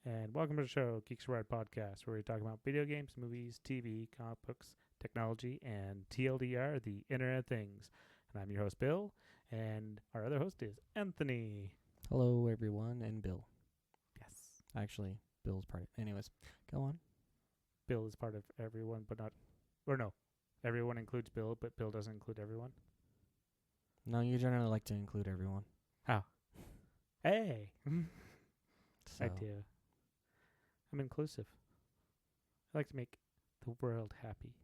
And welcome to the show, Geeks Ride Podcast, where we talk about video games, movies, TV, comic books, technology, and TLDR, the Internet of Things. And I'm your host, Bill, and our other host is Anthony. Hello, everyone, and Bill. Yes. Actually, Bill's part of it. Anyways, go on. Bill is part of everyone, but not... Or no, everyone includes Bill, but Bill doesn't include everyone. No, you generally like to include everyone. How? Hey! So, I do. I'm inclusive. I like to make the world happy.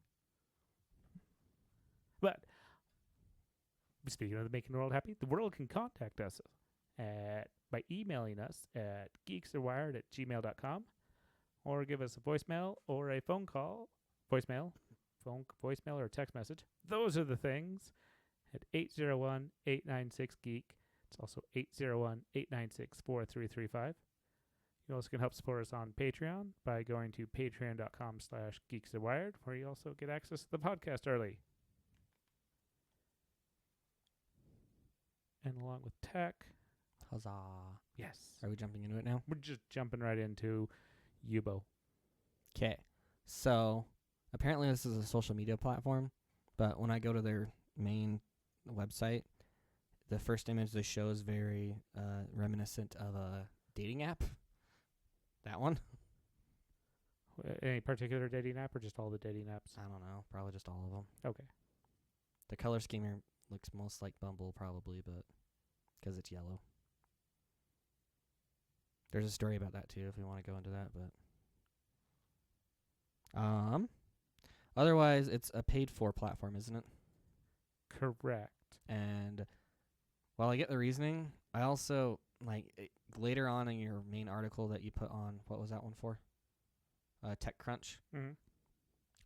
But speaking of making the world happy, the world can contact us by emailing us at geeksarewired@gmail.com or give us a voicemail or a phone call. Voicemail or a text message. Those are the things at 801-896-GEEK. It's also 801-896-4335. You also can help support us on Patreon by going to patreon.com/geeksawired, where you also get access to the podcast early. And along with tech, huzzah. yes, Are we jumping into it now? we're just jumping right into Yubo. Okay. So, apparently this is a social media platform, but when I go to their main website, the first image they show is very reminiscent of a dating app. That one? Any particular dating app or just all the dating apps? I don't know. Probably just all of them. Okay. The color scheme here looks most like Bumble, probably, but because it's yellow. There's a story about that too, if we want to go into that. But otherwise, it's a paid-for platform, isn't it? Correct. And while I get the reasoning, I also later on in your main article that you put on, what was that one for? TechCrunch. Mm-hmm.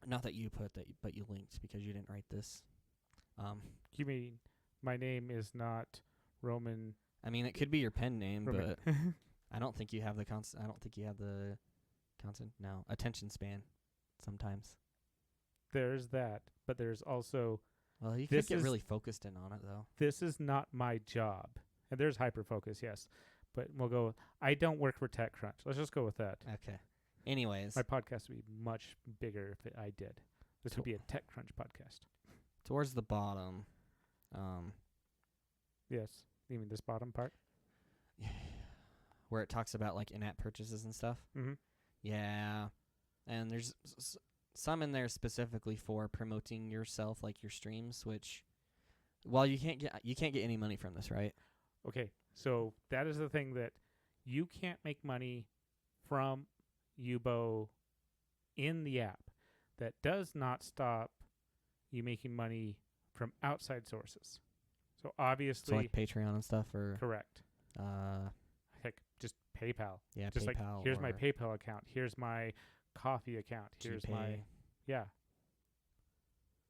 Not that you put that, but you linked because you didn't write this. You mean my name is not Roman? I mean, it could be your pen name, Roman. but I don't think you have the I don't think you have the attention span. Sometimes. There's that, but there's also... Well, you could get really focused in on it, though. This is not my job. And there's hyper-focus, yes. But we'll go... I don't work for TechCrunch. Let's just go with that. Okay. Anyways. My podcast would be much bigger if I did. This would be a TechCrunch podcast. Towards the bottom. Yes. You mean this bottom part? Where it talks about, in-app purchases and stuff. Mm-hmm. Yeah. And there's some in there specifically for promoting yourself, like your streams, which... Well, you can't get any money from this, right? Okay, so that is the thing that you can't make money from Yubo in the app. That does not stop you making money from outside sources. So obviously... So like Patreon and stuff, or... Correct. Heck, just PayPal. Yeah, just PayPal. Here's my PayPal account. Here's my coffee account. Here's GPay, my... Yeah.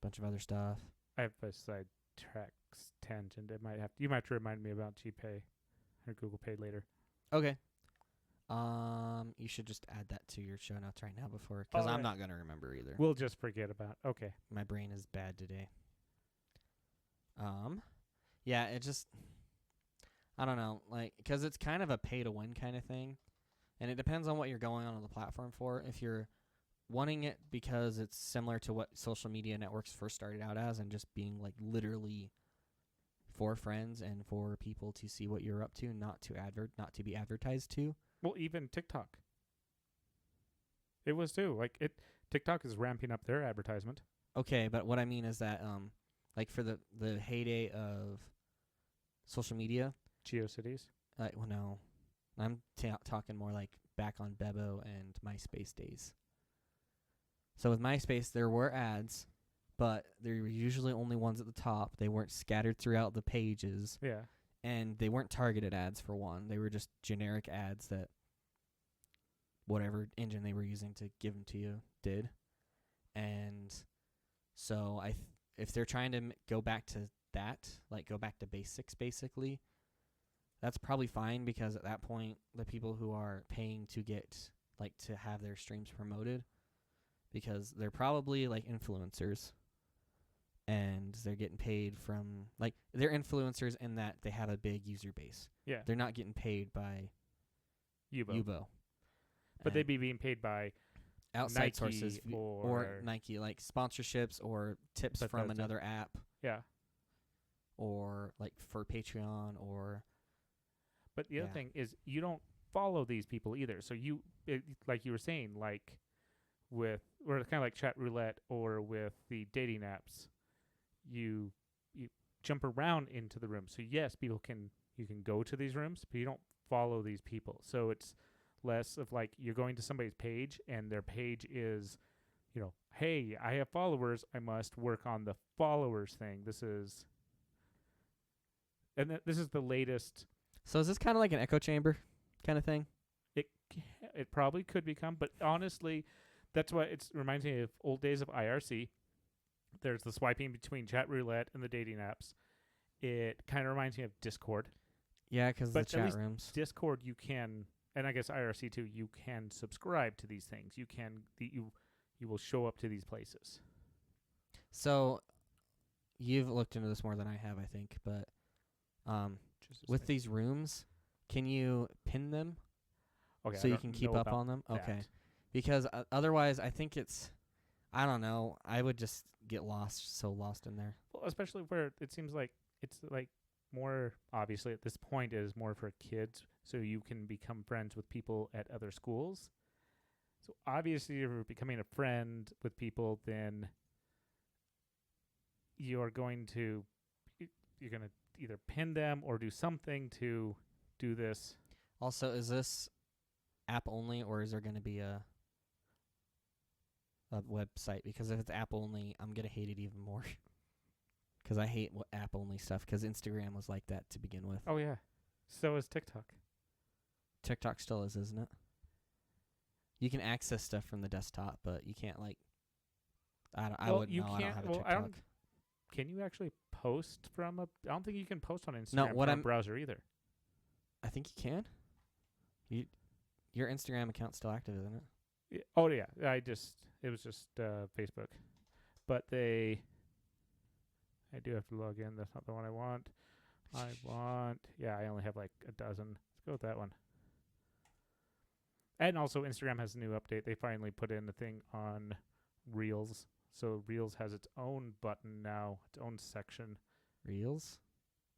Bunch of other stuff. I have a side tracks tangent. You might have to remind me about GPay or Google Pay later. Okay. You should just add that to your show notes right now because I'm not going to remember either. We'll just forget about it. Okay. My brain is bad today. Yeah, it just, I don't know, because it's kind of a pay-to-win kind of thing, and it depends on what you're going on the platform for. If you're wanting it because it's similar to what social media networks first started out as and just being literally for friends and for people to see what you're up to, not to be advertised to. Well, even TikTok. It was too. TikTok is ramping up their advertisement. Okay, but what I mean is that for the heyday of social media, GeoCities. Well, no. I'm talking more back on Bebo and MySpace days. So with MySpace, there were ads, but there were usually only ones at the top. They weren't scattered throughout the pages. Yeah. And they weren't targeted ads, for one. They were just generic ads that whatever engine they were using to give them to you did. And so if they're trying to go back to that, go back to basics, basically, that's probably fine, because at that point, the people who are paying to get, to have their streams promoted, because they're probably influencers, and they're getting paid from they're influencers in that they have a big user base. Yeah. They're not getting paid by Yubo. But And they'd be being paid by outside Nike sources or Nike, like sponsorships or tips But from that's another app, yeah. or like for Patreon or But the other thing is you don't follow these people either. So like you were saying, like with or kind of like chat roulette or with the dating apps, you jump around into the room. So yes, you can go to these rooms, but you don't follow these people. So it's less of like you're going to somebody's page and their page is, hey, I have followers. I must work on the followers thing. This is the latest. So is this kind of like an echo chamber kind of thing? It probably could become, but honestly, that's why it reminds me of old days of IRC. There's the swiping between chat roulette and the dating apps. It kind of reminds me of Discord. Yeah, because the But at chat least rooms. Discord, you can, and I guess IRC too, you can subscribe to these things. You can, you will show up to these places. So you've looked into this more than I have, I think, but with these rooms, can you pin them so you can keep up on them? Okay. Because otherwise, I think I don't know. I would just get lost in there. Well, especially where it seems like it's like more obviously at this point it is more for kids, so you can become friends with people at other schools. So obviously, if you're becoming a friend with people, then you're going to either pin them or do something to do this. Also, is this app only, or is there going to be a website? Because if it's app only, I'm going to hate it even more. Because I hate app only stuff, because Instagram was like that to begin with. Oh, yeah. So is TikTok. TikTok still is, isn't it? You can access stuff from the desktop, but you can't, like... I wouldn't know. I don't have a TikTok. Can you actually post from a... I don't think you can post on Instagram from a browser either. I think you can. Your Instagram account's still active, isn't it? Yeah. Oh, yeah. It was just Facebook. But I do have to log in. That's not the one I want. I only have like a dozen. Let's go with that one. And also Instagram has a new update. They finally put in a thing on Reels. So Reels has its own button now, its own section. Reels?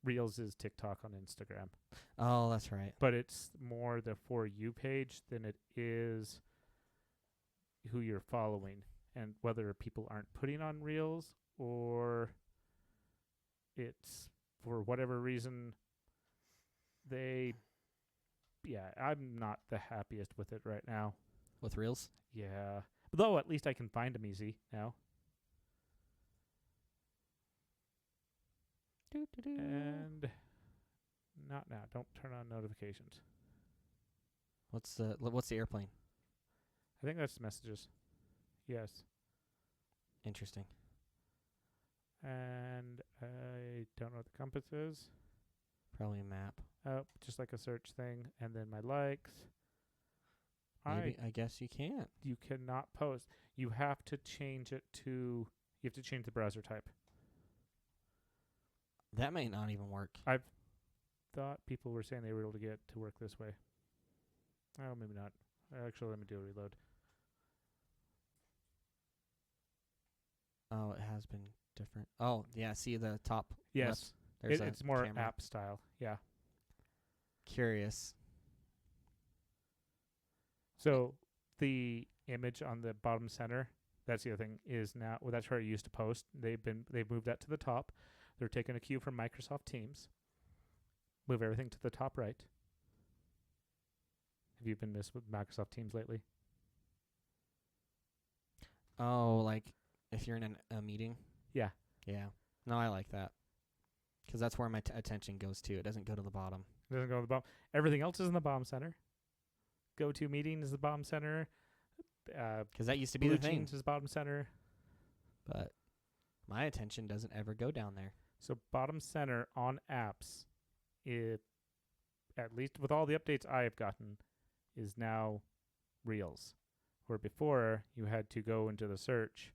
Reels is TikTok on Instagram. Oh, that's right. But it's more the For You page than it is who you're following. And whether people aren't putting on Reels or it's for whatever reason I'm not the happiest with it right now. With Reels? Yeah. Though at least I can find them easy now. And not now. Don't turn on notifications. What's the airplane? I think that's messages. Yes. Interesting. And I don't know what the compass is. Probably a map. Oh, just like a search thing. And then my likes. Maybe I guess you can't. You cannot post. You have to change it to... You have to change the browser type. That may not even work. I've thought people were saying they were able to get to work this way. Oh, maybe not. Actually, let me do a reload. Oh, it has been different. Oh, yeah. See the top? Yes. Left? It's more camera. app style. Yeah. Curious. So the image on the bottom center, that's the other thing, is now... Well, that's where I used to post. They've moved that to the top. They're taking a cue from Microsoft Teams. Move everything to the top right. Have you been missed with Microsoft Teams lately? Oh, like if you're in a meeting? Yeah. Yeah. No, I like that. Because that's where my attention goes to. It doesn't go to the bottom. It doesn't go to the bottom. Everything else is in the bottom center. Go-to meeting is the bottom center. Because that used to be the thing. Jeans is bottom center. But my attention doesn't ever go down there. So bottom center on apps, at least with all the updates I have gotten, is now Reels. Where before you had to go into the search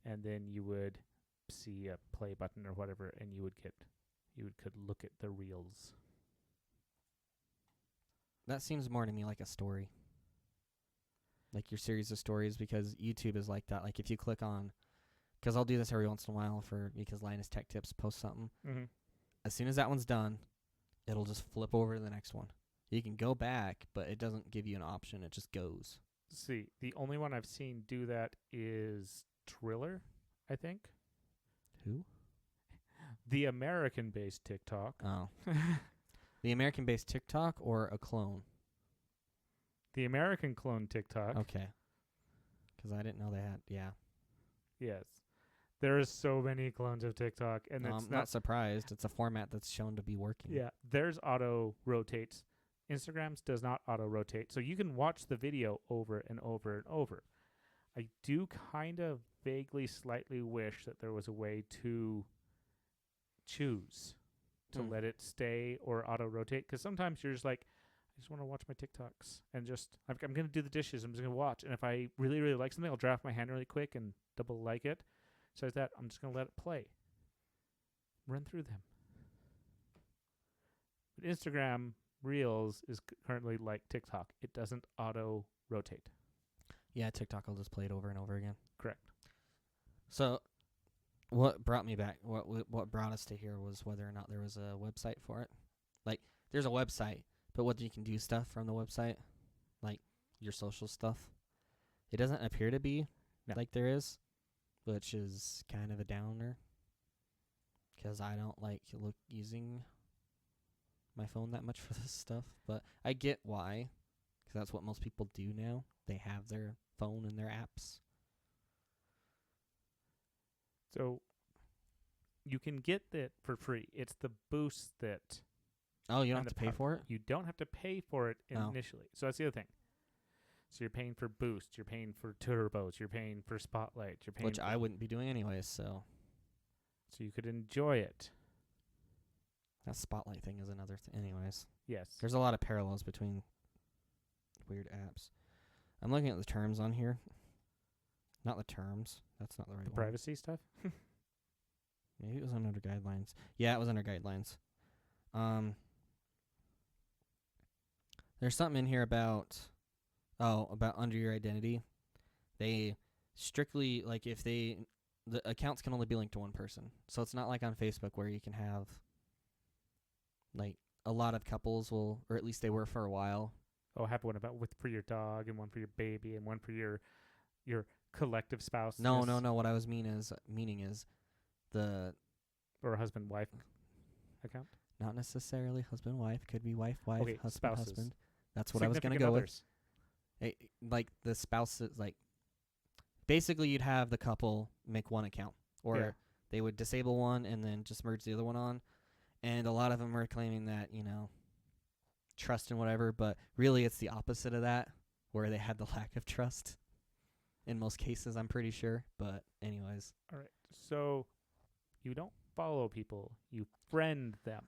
and then you would see a play button or whatever and you could look at the Reels. That seems more to me like a story. like your series of stories, because YouTube is like that. Like if you click on, because I'll do this every once in a while because Linus Tech Tips posts something. Mm-hmm. As soon as that one's done, it'll just flip over to the next one. You can go back, but it doesn't give you an option. It just goes. See, the only one I've seen do that is Triller, I think. Who? The American-based TikTok. Oh. The American-based TikTok or a clone? The American clone TikTok. Okay. Because I didn't know they had, yeah. Yes. There is so many clones of TikTok, and No, it's I'm not surprised. It's a format that's shown to be working. Yeah, theirs auto rotates. Instagram's does not auto rotate, so you can watch the video over and over and over. I do kind of vaguely, slightly wish that there was a way to choose to let it stay or auto rotate, because sometimes you're just like, I just want to watch my TikToks and just I'm going to do the dishes. I'm just going to watch, and if I really, really like something, I'll draft my hand really quick and double like it. So as that, I'm just going to let it play. Run through them. But Instagram Reels is currently like TikTok. It doesn't auto rotate. Yeah, TikTok will just play it over and over again. Correct. So, what brought me back? What brought us to here was whether or not there was a website for it. Like, there's a website, but whether you can do stuff from the website, like your social stuff, it doesn't appear to be like there is, which is kind of a downer. Because I don't like using my phone that much for this stuff, but I get why, because that's what most people do now. They have their phone and their apps. So you can get that for free. It's the boost that. Oh, you don't have to pay for it? You don't have to pay for it initially. So that's the other thing. So you're paying for boost, you're paying for turbos, you're paying for spotlight, you're paying which I wouldn't be doing anyways, so you could enjoy it. That spotlight thing is another thing anyways. Yes. There's a lot of parallels between weird apps. I'm looking at the terms on here. Not the terms. That's not the right one. Privacy stuff? Maybe it was under guidelines. Yeah, it was under guidelines. There's something in here about under your identity. They strictly, like, if the accounts can only be linked to one person. So it's not like on Facebook where you can have, like, a lot of couples will, or at least they were for a while. Oh, have one for your dog and one for your baby and one for your collective spouse. No. What I was meaning is the or husband-wife account. Not necessarily husband-wife. Could be wife, okay, husband, spouses. husband. That's what I was gonna go with. Like the spouses, like basically you'd have the couple make one account, or they would disable one and then just merge the other one on. And a lot of them are claiming that, trust and whatever, but really it's the opposite of that, where they had the lack of trust in most cases, I'm pretty sure. But anyways. All right. So you don't follow people, you friend them.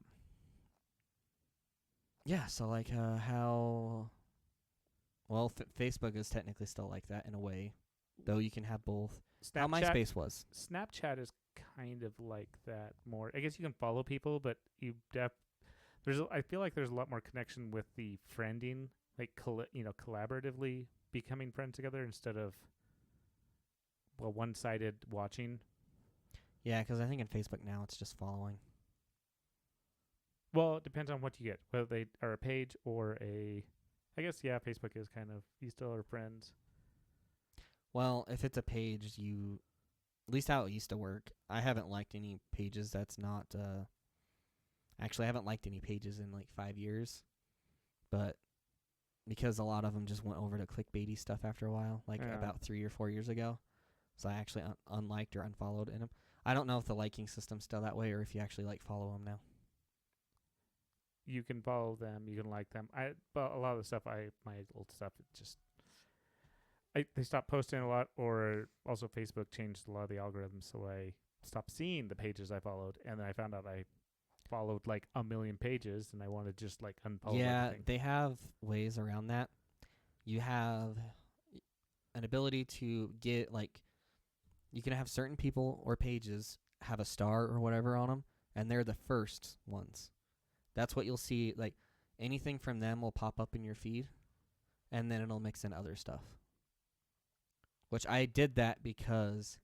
Yeah, so like how... Well, Facebook is technically still like that in a way, though you can have both. How MySpace was. Snapchat is kind of like that more. I guess you can follow people, but I feel like there's a lot more connection with the friending, like collaboratively becoming friends together instead of one-sided watching. Yeah, because I think in Facebook now it's just following. Well, it depends on what you get, whether they are a page or a. I guess Facebook is kind of you still are friends. Well, if it's a page, at least how it used to work. I haven't liked any pages that's not. Actually, I haven't liked any pages in like 5 years, but because a lot of them just went over to clickbaity stuff after a while, like about 3 or 4 years ago. So I actually unliked or unfollowed in them. I don't know if the liking system's still that way or if you actually follow them now. You can follow them, you can like them. But a lot of the stuff my old stuff, it just they stopped posting a lot, or also Facebook changed a lot of the algorithms, so I stopped seeing the pages I followed, and then I found out I followed like a million pages, and I wanted to just unfollow everything. They have ways around that. You have an ability to get you can have certain people or pages have a star or whatever on them, and they're the first ones. That's what you'll see. Like anything from them will pop up in your feed, and then it'll mix in other stuff. which I did that because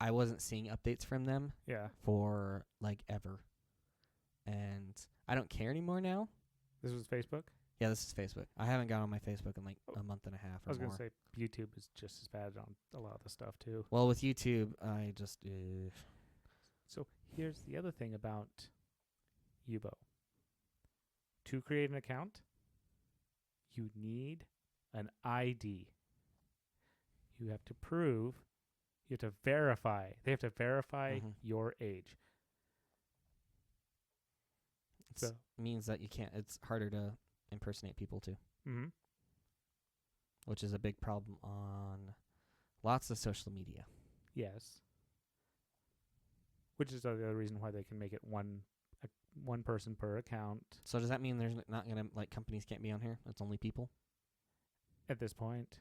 I wasn't seeing updates from them Yeah. for like ever. And I don't care anymore now. This was Facebook? Yeah, this is Facebook. I haven't gone on my Facebook in like a month and a half I or was going more. to say YouTube is just as bad on a lot of the stuff, too. Well, with YouTube, I just... So here's the other thing about Yubo. To create an account, you need an ID. You have to prove, you have to verify. They have to verify Mhm. your age. It So, means that you can't... It's harder to impersonate people, too, mm-hmm. which is a big problem on lots of social media. Yes. Which is the other reason why they can make it one person per account So does that mean there's not going to... Like, companies can't be on here? It's only people? at this point.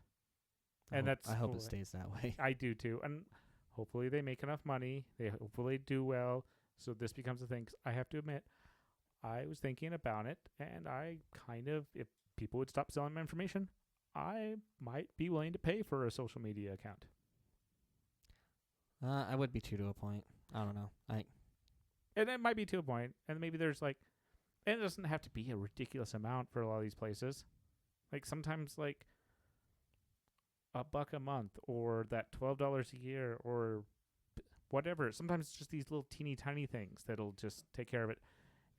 I And hope, that's I hope cool. it stays that way. I do too. And hopefully they make enough money. They hopefully do well. So this becomes a thing. 'Cause I have to admit, I was thinking about it, and I kind of, if people would stop selling my information, I might be willing to pay for a social media account. I would be too, to a point. I don't know. And it might be to a point, and maybe there's like, and it doesn't have to be a ridiculous amount for a lot of these places. Like sometimes like $1 a month, or that $12 a year, or whatever. Sometimes it's just these little teeny tiny things that'll just take care of it.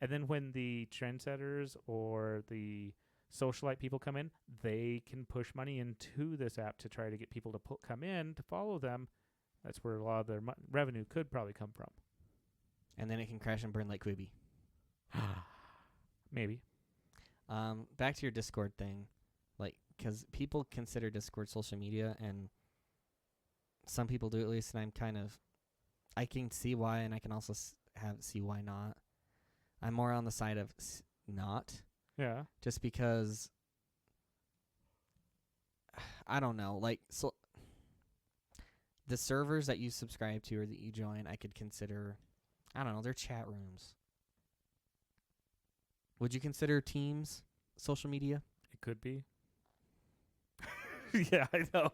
And then when the trendsetters or the socialite people come in, they can push money into this app to try to get people to come in to follow them. That's where a lot of their revenue could probably come from. And then it can crash and burn like Quibi. Maybe. Back to your Discord thing. Like, because people consider Discord social media, and some people do at least, and I'm kind of... I can see why, and I can also see why not. I'm more on the side of not. Yeah. Just because... I don't know. Like, so... The servers that you subscribe to or that you join, I could consider... I don't know, they're chat rooms. Would you consider Teams social media? It could be. Yeah, I know.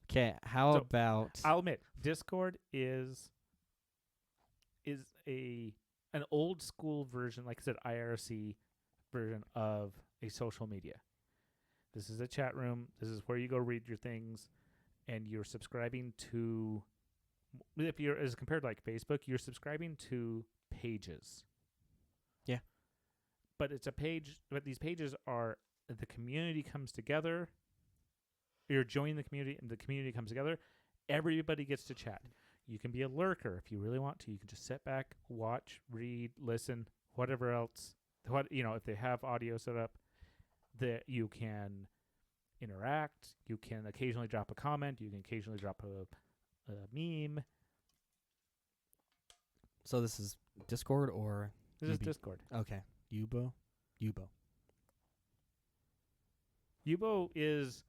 Okay, how So, about... I'll admit, Discord is an old school version, like I said, IRC version of a social media. This is a chat room. This is where you go read your things, and you're subscribing to... If you're, as compared to like Facebook, you're subscribing to pages. Yeah. But it's a page, but these pages are, the community comes together. You're joining the community, and the community comes together. Everybody gets to chat. You can be a lurker if you really want to. You can just sit back, watch, read, listen, whatever else. If they have audio set up, that you can interact. You can occasionally drop a comment. You can occasionally drop a meme. So this is Discord or... This is Quibi? Discord. Okay. Yubo. Yubo is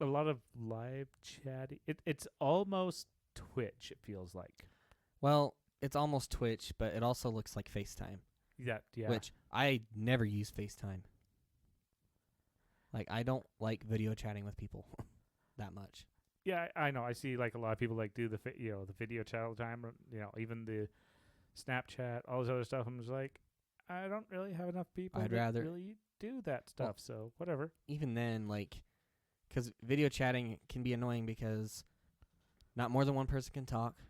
a lot of live chatting. It's almost Twitch, it feels like. Well, it's almost Twitch, but it also looks like FaceTime. Yeah. Which I never use FaceTime. Like, I don't like video chatting with people that much. Yeah, I know. I see like a lot of people like do the the video chat all the time. Or, even the Snapchat, all this other stuff. I'm just like, I don't really have enough people I'd that rather- really do that stuff. So whatever. Even then, like, because video chatting can be annoying because not more than one person can talk.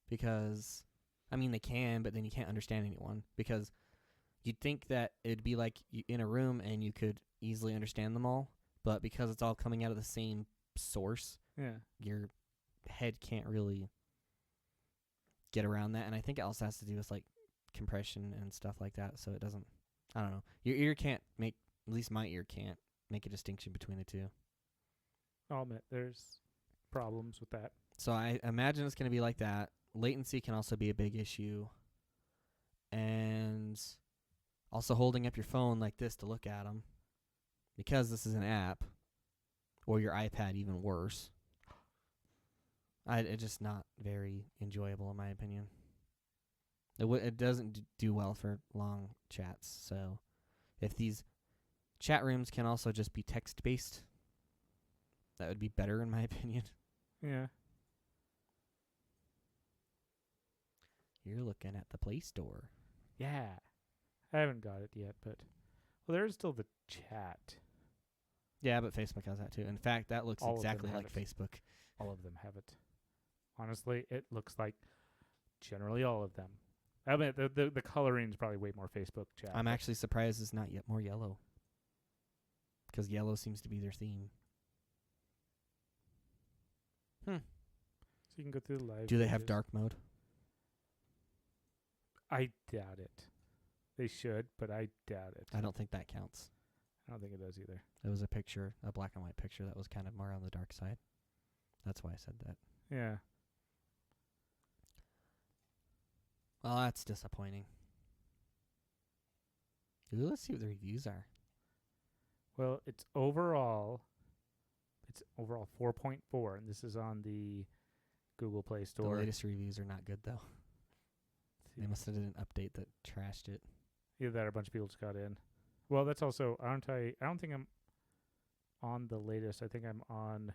Because, I mean, they can, but then you can't understand anyone. Because you'd think that it'd be like in a room and you could easily understand them all. But because it's all coming out of the same source, Yeah. your head can't really get around that. And I think it also has to do with, like, compression and stuff like that. So it doesn't... I don't know. Your ear can't make... At least my ear can't make a distinction between the two. I'll admit there's problems with that. So I imagine it's going to be like that. Latency can also be a big issue. And also holding up your phone like this to look at them. Because this is an app. Or your iPad, even worse. It's just not very enjoyable, in my opinion. It doesn't do well for long chats. So if these chat rooms can also just be text-based, That would be better in my opinion. Yeah. You're looking at the Play Store. Yeah. I haven't got it yet, but well, there's still the chat. Yeah, but Facebook has that too. In fact, that looks All of them exactly have like it. Facebook. All of them have it. Honestly, it looks like generally all of them. I mean, the coloring is probably way more Facebook chat. I'm but actually surprised it's not yet more yellow. Because yellow seems to be their theme. so you can go through the live. Do they have pages. dark mode? I doubt it. They should, but I doubt it. I don't think that counts. I don't think it does either. It was a picture, a black and white picture that was kind of more on the dark side. That's why I said that. Yeah. Well, that's disappointing. Ooh, let's see what the reviews are. Well, it's overall 4.4, and this is on the Google Play The Store. latest reviews are not good, though. They must have did an update that trashed it. Either that or a bunch of people just got in. Well, that's also, I don't think I'm on the latest. I think I'm on,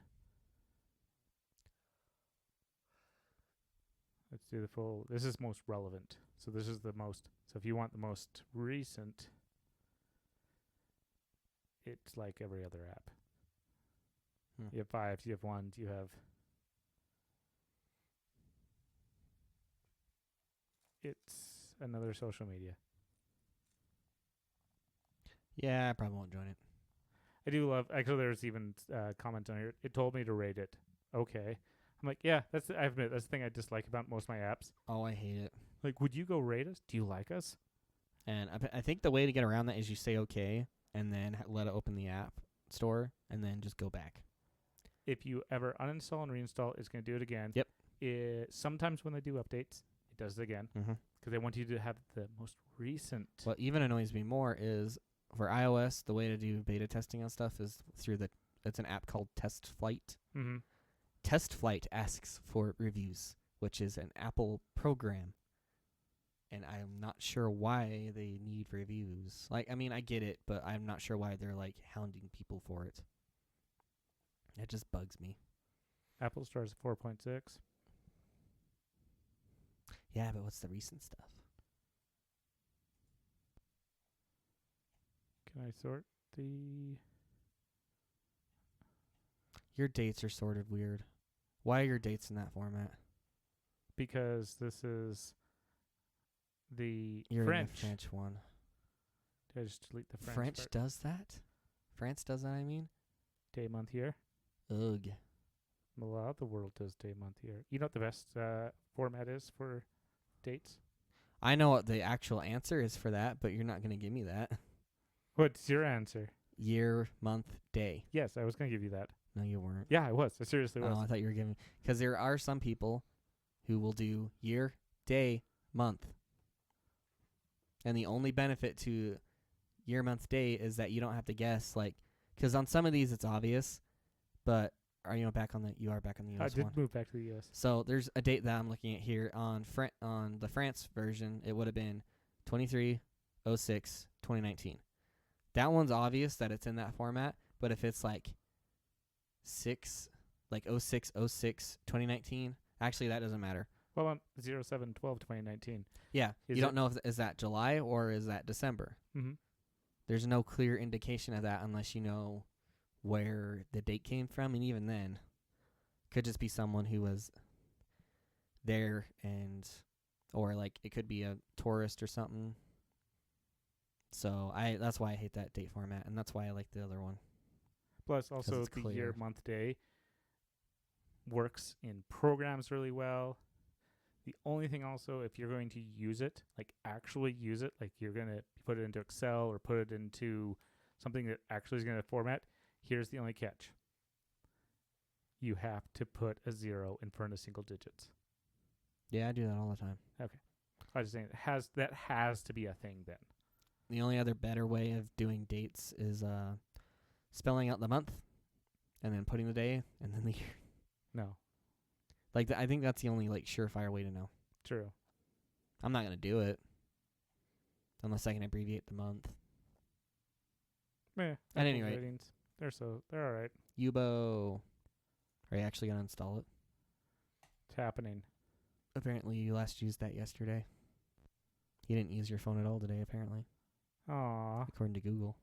let's do the full, this is most relevant. So this is the most, so if you want the most recent, it's like every other app. You have 5, you have 1, you have, it's another social media. Yeah, I probably won't join it. I do love, actually there's even comments on here. It told me to rate it. Okay. I'm like, yeah, I admit, that's the thing I dislike about most of my apps. Oh, I hate it. Like, would you go rate us? Do you like us? And I think the way to get around that is you say okay, and then let it open the app store, and then just go back. If you ever uninstall and reinstall, it's going to do it again. Yep. Sometimes when they do updates, it does it again. Mm-hmm. Because they want you to have the most recent. What even annoys me more is for iOS, the way to do beta testing on stuff is through it's an app called Test Flight. Mm-hmm. Test Flight asks for reviews, which is an Apple program. And I'm not sure why they need reviews. Like, I mean, I get it, but I'm not sure why they're, like, hounding people for it. It just bugs me. Apple Store is 4.6. Yeah, but what's the recent stuff? Can I sort the... Your dates are sort of weird. Why are your dates in that format? Because this is the You're French. in the French one. Did I just delete the French French part? does that? France does that, I mean? Day, month, year. Ugh. A lot of the world does day, month, year. You know what the best format is for dates? I know what the actual answer is for that, but you're not going to give me that. What's your answer? Year, month, day. Yes, I was going to give you that. No, you weren't. Yeah, I was. I seriously was. Oh, I thought you were giving... Because there are some people who will do year, day, month. And the only benefit to year, month, day is that you don't have to guess, like... Because on some of these, it's obvious, but... You are back on the US I did one. move back to the US. So there's a date that I'm looking at here. On the France version, it would have been 23/06/2019. That one's obvious that it's in that format, but if it's like 06/06/2019, actually that doesn't matter. Well, on 07/12/2019. Yeah, Is you don't it- know if is that July or is that December. Mm-hmm. There's no clear indication of that unless you know where the date came from, and even then, could just be someone who was there or like it could be a tourist or something. So that's why I hate that date format, and that's why I like the other one. Plus, also it's the clear. year, month, day works in programs really well. The only thing also, if you're going to use it, like actually use it, like you're going to put it into Excel or put it into something that actually is going to format, here's the only catch. You have to put a 0 in front of single digits. Yeah, I do that all the time. I was just saying that has to be a thing then. The only other better way of doing dates is spelling out the month and then putting the day and then the year. No. Like I think that's the only like surefire way to know. True. I'm not going to do it unless I can abbreviate the month. Yeah. At any rate. They're all right. Yubo. Are you actually gonna install it? It's happening. Apparently, you last used that yesterday. You didn't use your phone at all today, apparently, Aw. according to Google.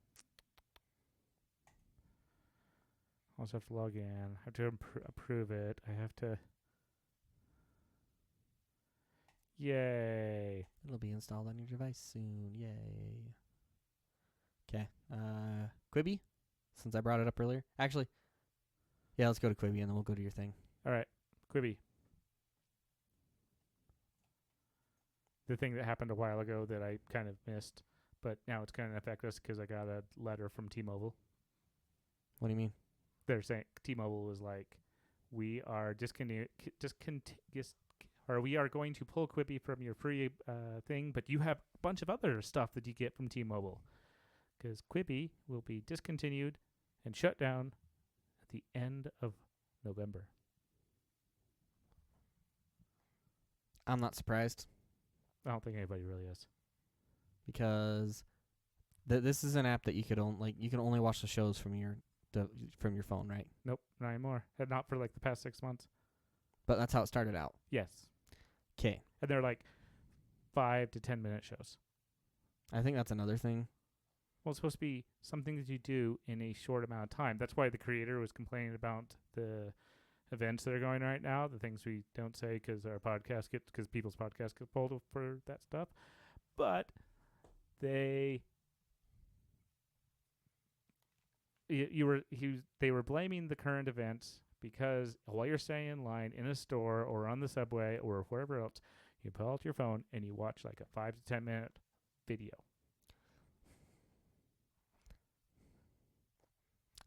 I also have to log in. I have to approve it. I have to. Yay. It'll be installed on your device soon. Yay. Okay. Quibi? Since I brought it up earlier. Actually, yeah, let's go to Quibi and then we'll go to your thing. All right. Quibi. The thing that happened a while ago that I kind of missed, but now it's going to affect us because I got a letter from T-Mobile. What do you mean? They're saying T-Mobile was like, we are we are going to pull Quibi from your free thing, but you have a bunch of other stuff that you get from T-Mobile because Quibi will be discontinued and shut down at the end of November. I'm not surprised I don't think anybody really is. because this is an app that you could you can only watch the shows from your phone, right? Nope, not anymore. And not for like the past 6 months. But that's how it started out. Yes. 'Kay. And they're like 5 to 10 minute shows. I think that's another thing. Well, it's supposed to be something that you do in a short amount of time. That's why the creator was complaining about the events that are going right now, the things we don't say because people's podcasts get pulled for that stuff. But they were blaming the current events because while you're staying in line in a store or on the subway or wherever else, you pull out your phone and you watch like a 5 to 10 minute video.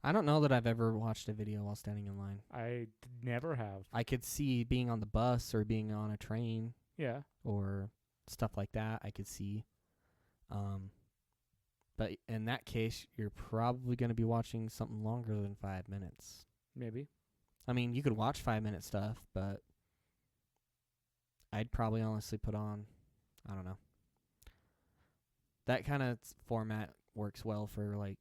I don't know that I've ever watched a video while standing in line. I never have. I could see being on the bus or being on a train Yeah. or stuff like that. I could see. But in that case, you're probably going to be watching something longer than 5 minutes. Maybe. I mean, you could watch 5-minute stuff, but I'd probably honestly put on, I don't know. That kind of format works well for like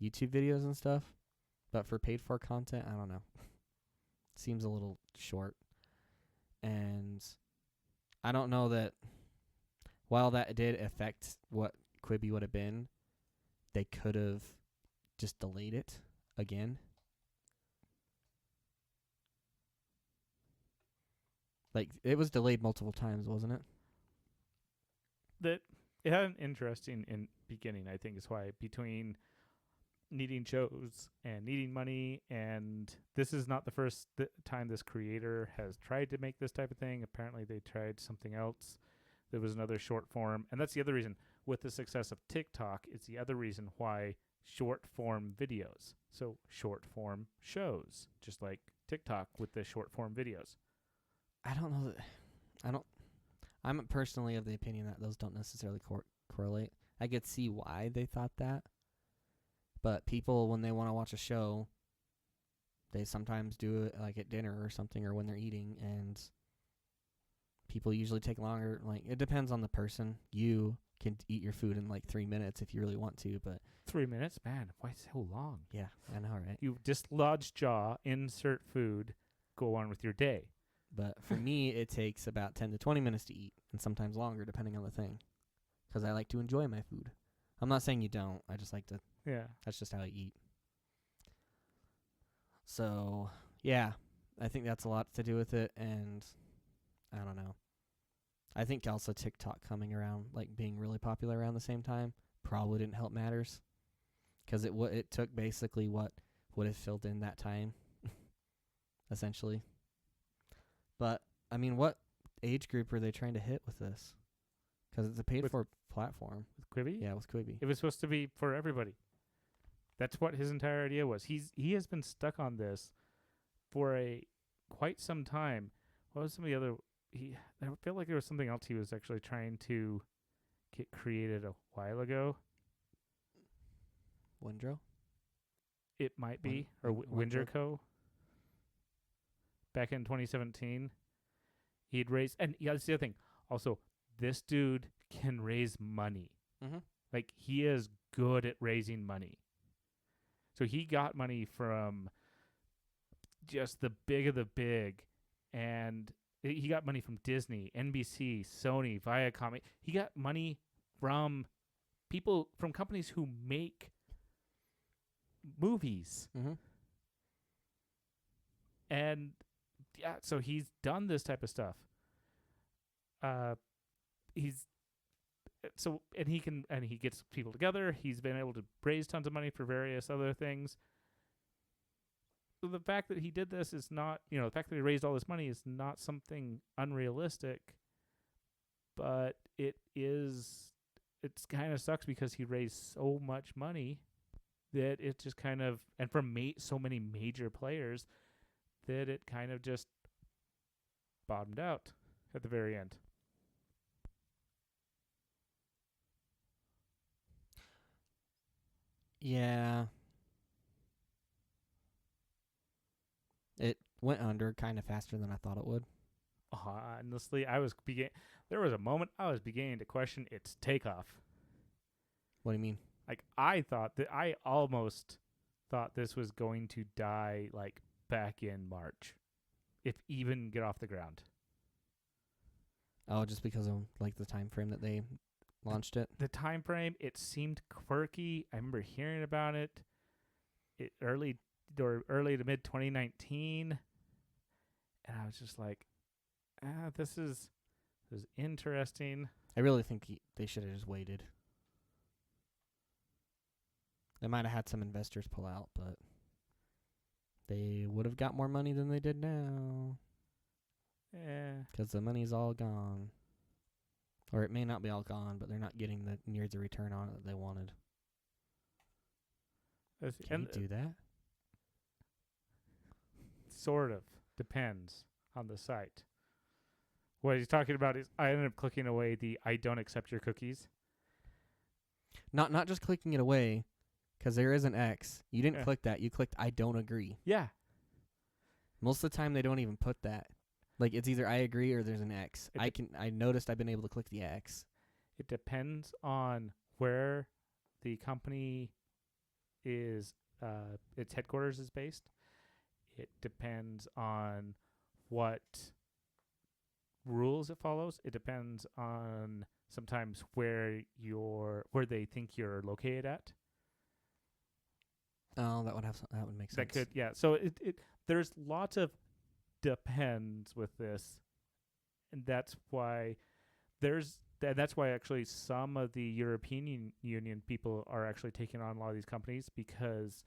YouTube videos and stuff, but for paid for content, I don't know. Seems a little short. And I don't know that while that did affect what Quibi would have been, they could have just delayed it again. Like, it was delayed multiple times, wasn't it? That it had an interesting in beginning, I think, is why between needing shows and needing money, and this is not the first time this creator has tried to make this type of thing. Apparently they tried something else. There was another short form, and that's the other reason with the success of TikTok. It's the other reason why short form videos, so short form shows, just like TikTok with the short form videos. I don't know that. I'm personally of the opinion that those don't necessarily correlate. I could see why they thought that. But people, when they want to watch a show, they sometimes do it like at dinner or something or when they're eating, and people usually take longer. Like, it depends on the person. You can eat your food in like 3 minutes if you really want to, but 3 minutes? Man, why so long? yeah, I know, right? You dislodge jaw, insert food, go on with your day. But for me, it takes about 10 to 20 minutes to eat, and sometimes longer depending on the thing, because I like to enjoy my food. I'm not saying you don't. I just like to. Yeah. That's just how I eat. So, yeah, I think that's a lot to do with it, and I don't know. I think also TikTok coming around, like being really popular around the same time, probably didn't help matters, because it took basically what would have filled in that time, essentially. But, I mean, what age group are they trying to hit with this? Because it's a paid-for platform. With Quibi? Yeah, with Quibi. It was supposed to be for everybody. That's what his entire idea was. He has been stuck on this for quite some time. What was some of the other? I feel like there was something else he was actually trying to get created a while ago. Windrow? It might be, or Wingerco. Back in 2017, he'd raised, and yeah, that's the other thing. Also, this dude can raise money. Mm-hmm. Like, he is good at raising money. So he got money from just the big of the big, and he got money from Disney, NBC, Sony, Viacom. He got money from people, from companies who make movies. Mm-hmm. And yeah, so he's done this type of stuff. He's so and he gets people together. He's been able to raise tons of money for various other things. So the fact that he did this is not, the fact that he raised all this money is not something unrealistic, but it kind of sucks because he raised so much money that it just kind of, and from so many major players, that it kind of just bottomed out at the very end. Yeah. It went under kind of faster than I thought it would. Honestly, there was a moment I was beginning to question its takeoff. What do you mean? Like, I almost thought this was going to die, like, back in March, if even get off the ground. Oh, just because of like the time frame that they launched it. The time frame, it seemed quirky. I remember hearing about it early to mid 2019, and I was just like, this is interesting. I really think they should have just waited. They might have had some investors pull out, but they would have got more money than they did now. Yeah. Because the money's all gone. Or it may not be all gone, but they're not getting near the return on it that they wanted. Can you do that? Sort of. Depends on the site. What he's talking about is I ended up clicking away the I don't accept your cookies. Not just clicking it away, because there is an X. You didn't click that. You clicked I don't agree. Yeah. Most of the time they don't even put that. Like, it's either I agree or there's an X. I noticed I've been able to click the X. It depends on where the company is, its headquarters is based. It depends on what rules it follows. It depends on sometimes where they think you're located at. Oh, that would make sense. That could, yeah. So there's lots of depends with this, and that's why actually some of the European Union people are actually taking on a lot of these companies, because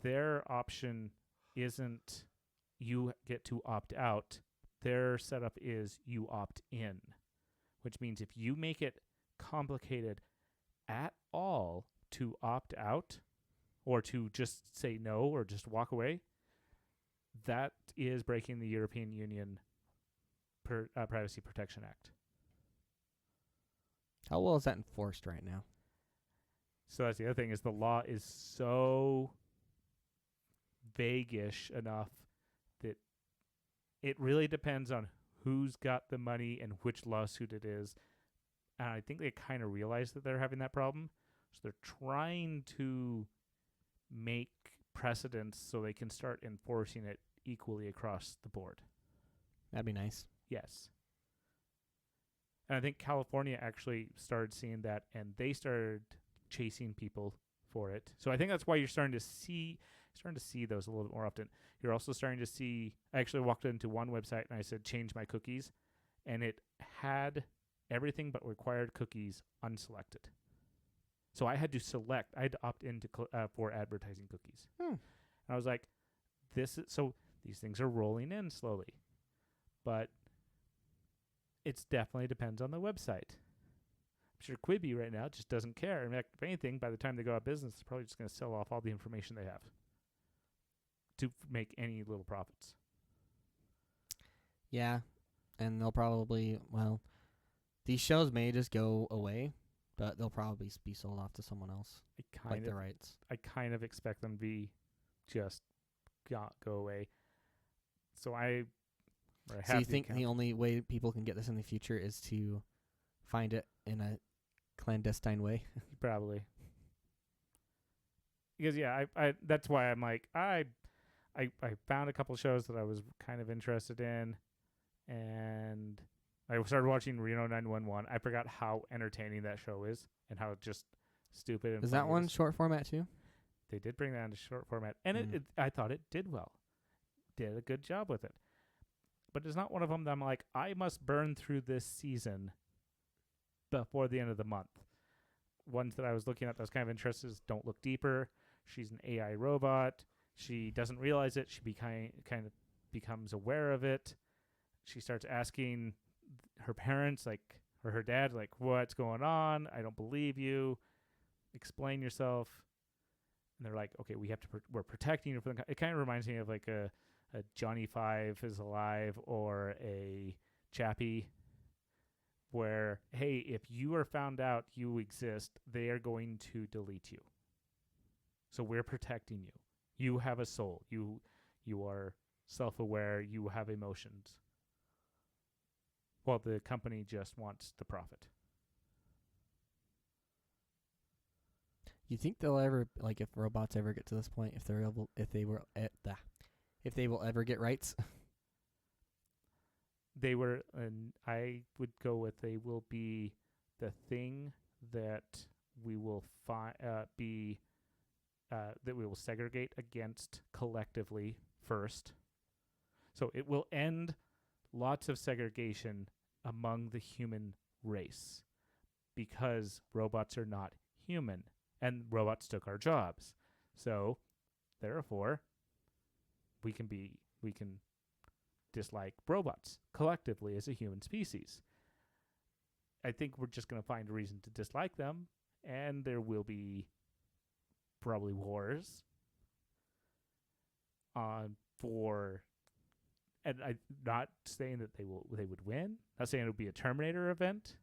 their option isn't you get to opt out. Their setup is you opt in, which means if you make it complicated at all to opt out or to just say no or just walk away, that is breaking the European Union Privacy Protection Act. How well is that enforced right now? So that's the other thing, is the law is so vague-ish enough that it really depends on who's got the money and which lawsuit it is. And I think they kind of realize that they're having that problem. So they're trying to make precedents so they can start enforcing it equally across the board. That'd be nice. Yes. And I think California actually started seeing that, and they started chasing people for it. So I think that's why you're starting to see those a little bit more often. You're also starting to see, I actually walked into one website and I said, change my cookies, and it had everything but required cookies unselected. So I had to opt in for advertising cookies. And I was like, these things are rolling in slowly, but it definitely depends on the website. I'm sure Quibi right now just doesn't care. In fact, if anything, by the time they go out of business, they're probably just going to sell off all the information they have to make any little profits. Yeah, and they'll probably, these shows may just go away, but they'll probably be sold off to someone else, the rights. I kind of expect them to be just go away. So you think the only way people can get this in the future is to find it in a clandestine way? Probably. because I that's why I'm like I found a couple shows that I was kind of interested in, and I started watching Reno 911. I forgot how entertaining that show is and how just stupid and Is funny that it one is. short format too? They did bring that into short format, and I thought it did well, did a good job with it. But it's not one of them that I'm like, I must burn through this season before the end of the month. Ones that I was looking at that was kind of interested is Don't Look Deeper. She's an AI robot. She doesn't realize it. She kind of becomes aware of it. She starts asking her parents, like, or her dad, like, what's going on? I don't believe you. Explain yourself. And they're like, okay, we're protecting you from the. It kind of reminds me of like a Johnny Five is Alive or a Chappie, where, hey, if you are found out you exist, they are going to delete you. So we're protecting you. You have a soul. You are self-aware. You have emotions. Well, the company just wants the profit. You think they'll ever, like, if robots ever get to this point, if they will ever get rights? They were, and I would go with they will be the thing that we will that we will segregate against collectively first. So it will end lots of segregation among the human race because robots are not human and robots took our jobs. So therefore, we can dislike robots collectively as a human species. I think we're just going to find a reason to dislike them, and there will be probably wars for. And I'm not saying that they would win. Not saying it would be a Terminator event.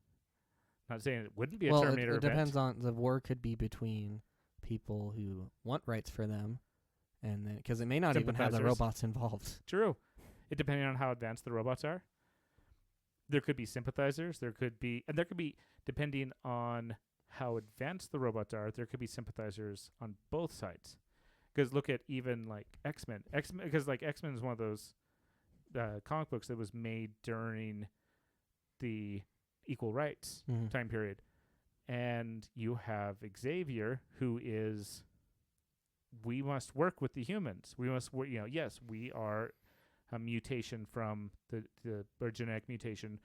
Not saying it wouldn't be a Terminator event. It depends on the war. Could be between people who want rights for them, and then because it may not even have the robots involved. True. It depending on how advanced the robots are. There could be sympathizers. There could be depending on how advanced the robots are. There could be sympathizers on both sides. Because look at even like X-Men. Because like X-Men is one of those comic books that was made during the equal rights time period, and you have Xavier, who is, we must work with the humans. We must work. Yes, we are a mutation from the or genetic mutation.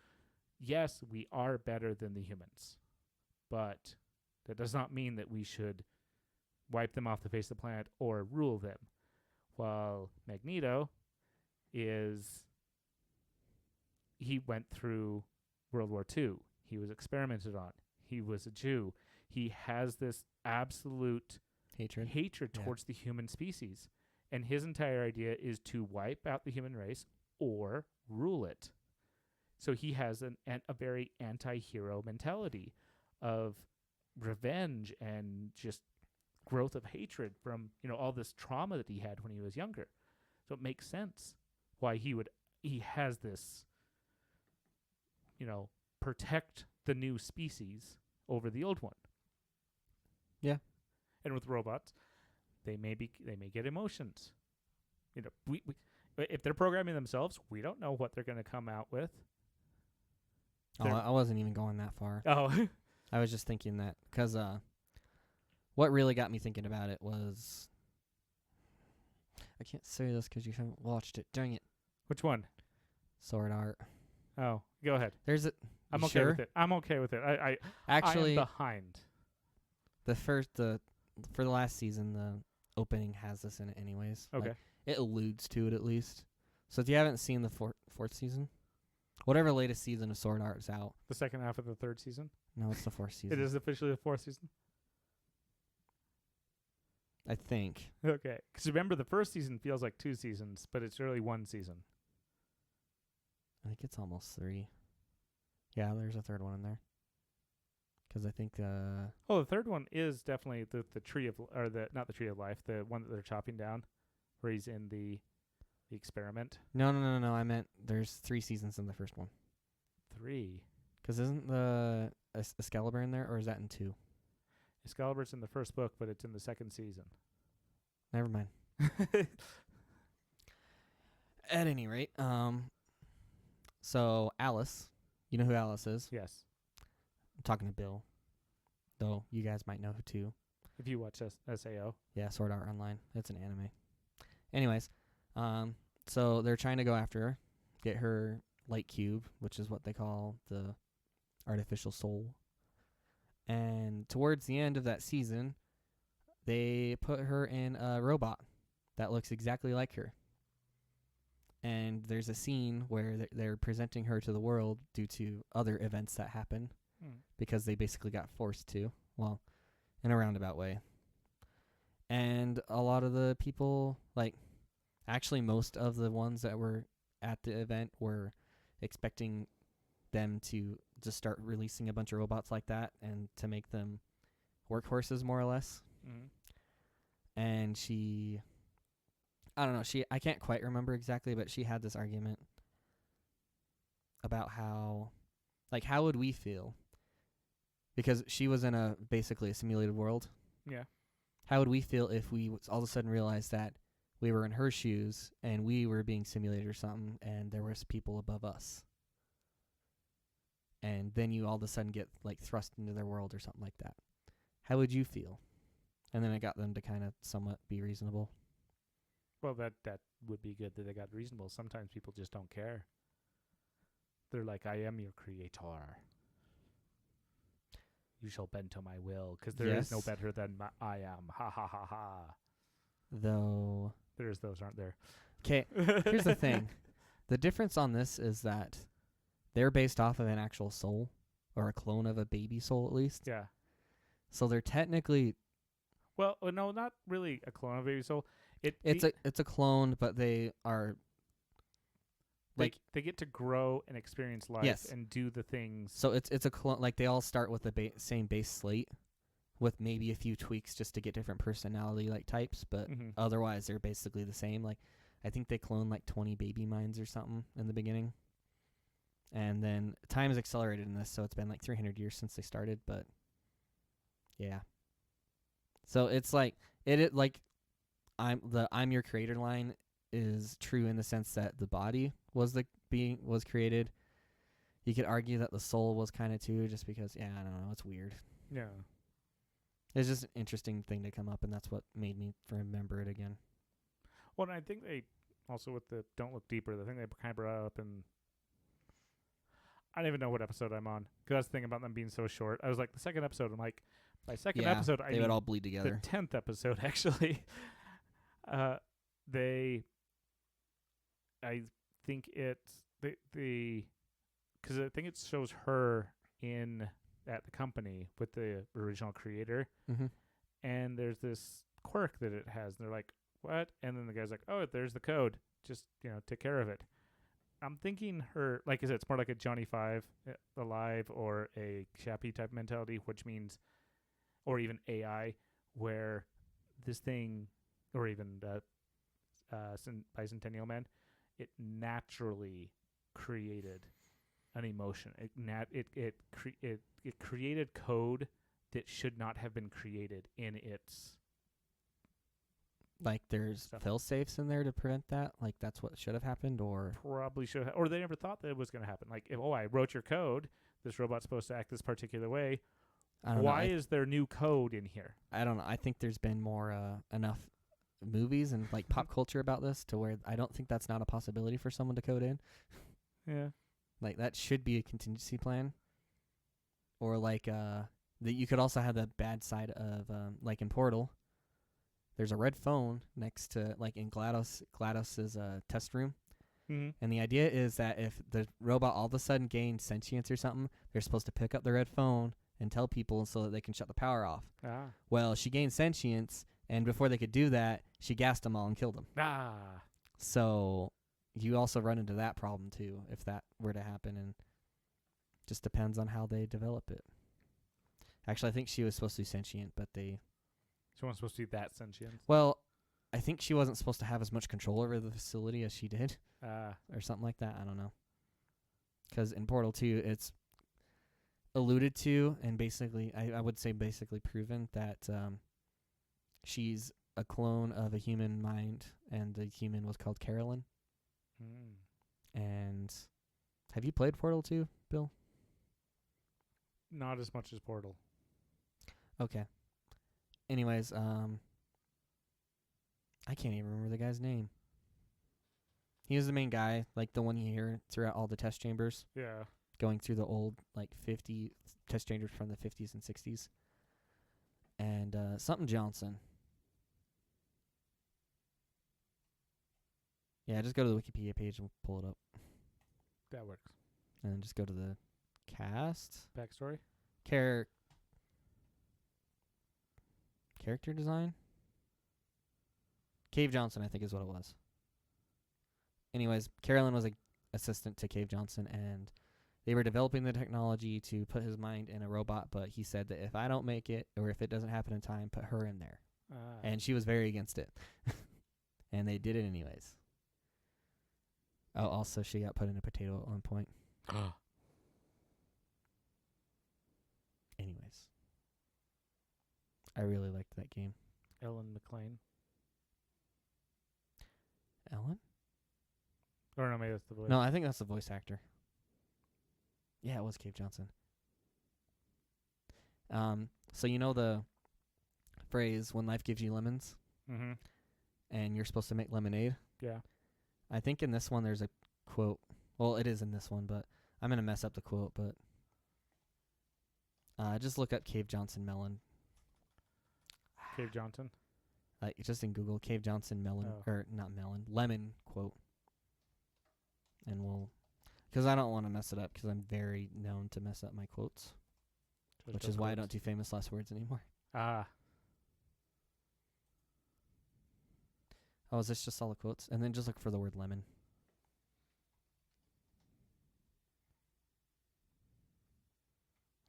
Yes, we are better than the humans, but that does not mean that we should wipe them off the face of the planet or rule them. While Magneto he went through World War II. He was experimented on. He was a Jew. He has this absolute hatred towards the human species. And his entire idea is to wipe out the human race or rule it. So he has a very anti-hero mentality of revenge and just growth of hatred from all this trauma that he had when he was younger. So it makes sense why he has this protect the new species over the old one. Yeah. And with robots, they may get emotions. We if they're programming themselves, we don't know what they're going to come out with. I wasn't even going that far. Oh. I was just thinking that because what really got me thinking about it was, I can't say this because you haven't watched it. Dang it. Which one? Sword Art. Oh, go ahead. I'm okay with it. I'm okay with it. I am behind. For the last season, the opening has this in it anyways. Okay. Like, it alludes to it at least. So if you haven't seen the fourth season, whatever latest season of Sword Art is out. The second half of the third season? No, it's the fourth season. It is officially the fourth season? I think. Okay. Because remember, the first season feels like 2 seasons, but it's really 1 season. I think it's almost 3. Yeah, there's a third one in there. Because I think the third one is definitely the tree of, or not the tree of life, the one that they're chopping down, where he's in the experiment. No. I meant there's 3 seasons in the first one. 3. Because isn't the Excalibur in there, or is that in 2? Excalibur's in the first book, but it's in the second season. Never mind. At any rate, so Alice, you know who Alice is? Yes. I'm talking to Bill, though you guys might know who too. If you watch SAO. Yeah, Sword Art Online. It's an anime. Anyways, so they're trying to go after her, get her light cube, which is what they call the artificial soul. And towards the end of that season, they put her in a robot that looks exactly like her. And there's a scene where they're presenting her to the world due to other events that happen because they basically got forced to. Well, in a roundabout way. And a lot of the people, like, actually most of the ones that were at the event were expecting them to just start releasing a bunch of robots like that and to make them workhorses more or less. And she, I don't know, I can't quite remember exactly, but she had this argument about how would we feel? Because she was in basically a simulated world. Yeah. How would we feel if we all of a sudden realized that we were in her shoes and we were being simulated or something and there was people above us? And then you all of a sudden get like thrust into their world or something like that. How would you feel? And then I got them to kind of somewhat be reasonable. Well, that would be good that they got reasonable. Sometimes people just don't care. They're like, I am your creator. You shall bend to my will, because there is no better than I am. Ha ha ha ha. Though. There's those, aren't there? Okay, here's the thing. The difference on this is that they're based off of an actual soul, or a clone of a baby soul at least. Yeah. So they're technically... Well, no, not really a clone of a baby soul. It's a clone, but they are... They get to grow and experience life and do the things. So it's a clone. Like, they all start with the same base slate, with maybe a few tweaks just to get different personality like types, but otherwise they're basically the same. Like, I think they clone like 20 baby minds or something in the beginning, and then time is accelerated in this, so it's been like 300 years since they started. But yeah, so it's like I'm your creator line is true in the sense that the body was created. You could argue that the soul was kind of too, just because, I don't know, it's weird. Yeah. It's just an interesting thing to come up, and that's what made me remember it again. Well, and I think they also, with the Don't Look Deeper, the thing they kind of brought up, and I don't even know what episode I'm on, because that's the thing about them being so short. I was like, the second episode, I'm like, by second episode, I they would all bleed together. The 10th episode, actually. I think it's because I think it shows her at the company with the original creator, and there's this quirk that it has, and they're like, what? And then the guy's like, oh, there's the code, just take care of it. I'm thinking her, like I said, it's more like a Johnny Five Alive or a Chappie type mentality, which means, or even AI, where this thing, or even the Bicentennial Man, it naturally created an emotion. It created code that should not have been created in its. Like, there's fail-safes in there to prevent that? Like, that's what should have happened, or? Probably should have. Or they never thought that it was going to happen. Like, I wrote your code. This robot's supposed to act this particular way. Why is there new code in here? I don't know. I think there's been more enough movies and, like, pop culture about this to where I don't think that's not a possibility for someone to code in. Yeah. Like, that should be a contingency plan. Or, like, you could also have the bad side of, like, in Portal, there's a red phone next to, like, in GLaDOS's test room. And the idea is that if the robot all of a sudden gains sentience or something, they're supposed to pick up the red phone and tell people so that they can shut the power off. Well, she gained sentience, and before they could do that, she gassed them all and killed them. So you also run into that problem, too, if that were to happen, and just depends on how they develop it. Actually, I think she was supposed to be sentient, but they... She wasn't supposed to be that sentient? Well, I think she wasn't supposed to have as much control over the facility as she did. Or something like that. I don't know. Because in Portal 2, it's alluded to and basically, I would say basically proven that she's a clone of a human mind, and the human was called Carolyn. Mm. And have you played Portal 2, Bill? Not as much as Portal. Okay. Anyways, I can't even remember the guy's name. He was the main guy, like the one you hear throughout all the test chambers, Yeah. going through the old, like, 50 test chambers from the 50s and 60s. And something Johnson. Yeah, just go to the Wikipedia page and pull it up. That works. And then just go to the cast. Backstory? Character design? Cave Johnson, I think, is what it was. Anyways, Carolyn was a assistant to Cave Johnson, and they were developing the technology to put his mind in a robot, but he said that if I don't make it, or if it doesn't happen in time, put her in there. And she was very against it. And they did it anyways. Oh, also, she got put in a potato at one point. Anyways. I really liked that game. Ellen McLean. Ellen? Or no, maybe that's the voice. No, I think that's the voice actor. Yeah, it was Cave Johnson. So you know the phrase, when life gives you lemons, Mm-hmm. and you're supposed to make lemonade? Yeah. I think in this one there's a quote. Well, it is in this one, but I'm going to mess up the quote, but just look up Cave Johnson melon. Cave Johnson. Like, just in Google, Cave Johnson melon, or not melon, lemon quote. And because I don't want to mess it up, because I'm very known to mess up my quotes, which is why I don't do famous last words anymore. Ah. Oh, is this just all the quotes? And then just look for the word lemon.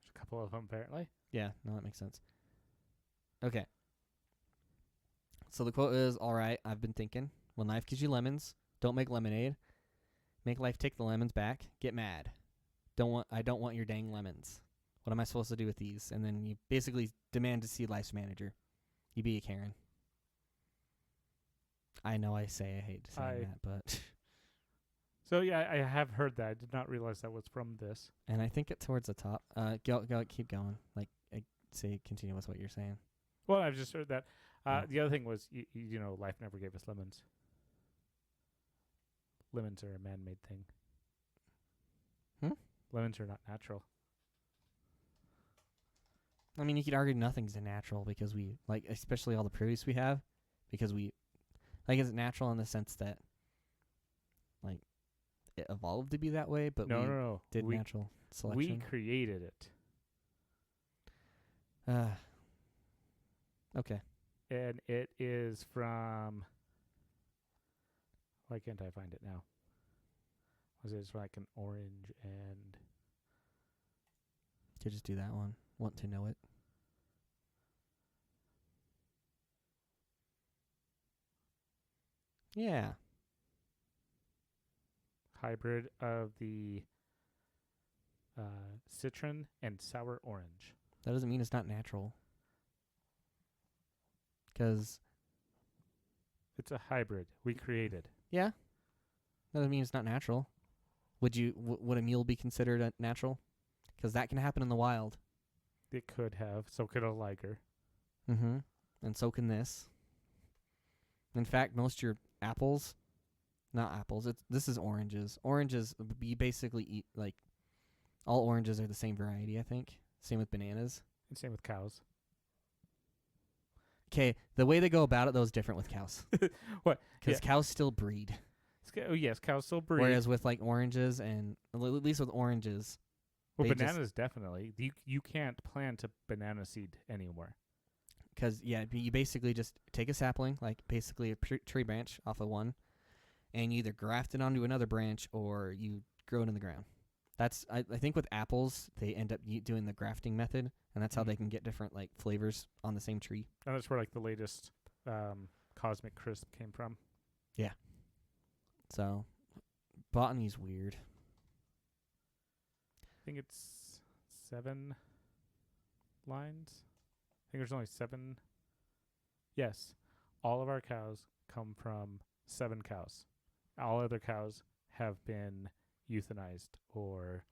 There's a couple of them, apparently. Yeah, no, that makes sense. Okay. So the quote is, all right, I've been thinking. When life gives you lemons, don't make lemonade. Make life take the lemons back. Get mad. I don't want your dang lemons. What am I supposed to do with these? And then you basically demand to see life's manager. You be a Karen. I know I hate saying that, but... So, yeah, I have heard that. I did not realize that was from this. And I think it's towards the top. Keep going. Like, continue with what you're saying. Well, I've just heard that. The other thing was, you know, life never gave us lemons. Lemons are a man-made thing. Lemons are not natural. I mean, you could argue nothing's natural because we, like, especially all the produce we have, because we, like, it's natural in the sense that, like, it evolved to be that way, but No. did natural selection. We created it. Okay. And it is from... Why can't I find it now? Was it like an orange and... To just do that one. Want to know it. Yeah. Hybrid of the citron and sour orange. That doesn't mean it's not natural. Because... It's a hybrid. We created. Yeah. That doesn't mean it's not natural. Would a mule be considered natural? Because that can happen in the wild. It could have. So could a liger. Mm-hmm. And so can this. In fact, most of your apples... Not apples. This is oranges. Oranges, you basically eat, like... All oranges are the same variety, I think. Same with bananas. And same with cows. Okay, the way they go about it, though, is different with cows. What? Because cows still breed. Oh, yes, cows still breed. Whereas with, like, oranges and... At least with oranges... Well, bananas definitely. You can't plant a banana seed anymore. Because, yeah, you basically just take a sapling, like basically a tree branch off of one, and you either graft it onto another branch or you grow it in the ground. That's I think with apples, they end up doing the grafting method, and that's how they can get different, like, flavors on the same tree. And that's where, like, the latest Cosmic Crisp came from. Yeah. So, botany's weird. I think it's 7 lines. I think there's only 7. Yes. all of our cows come from 7 cows. All other cows have been euthanized or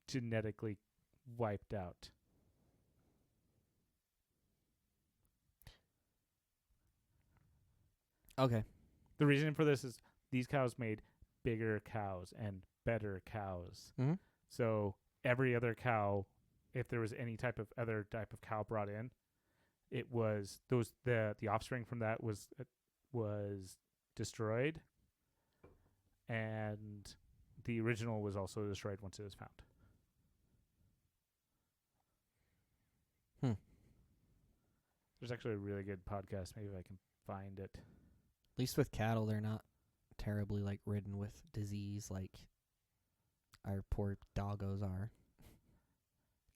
genetically wiped out. Okay. The reason for this is these cows made bigger cows and better cows. Mm-hmm. So every other cow, if there was any type of other type of cow brought in, it was the offspring from that was destroyed, and the original was also destroyed once it was found. There's actually a really good podcast. Maybe if I can find it. At least with cattle, they're not terribly like ridden with disease like our poor doggos are.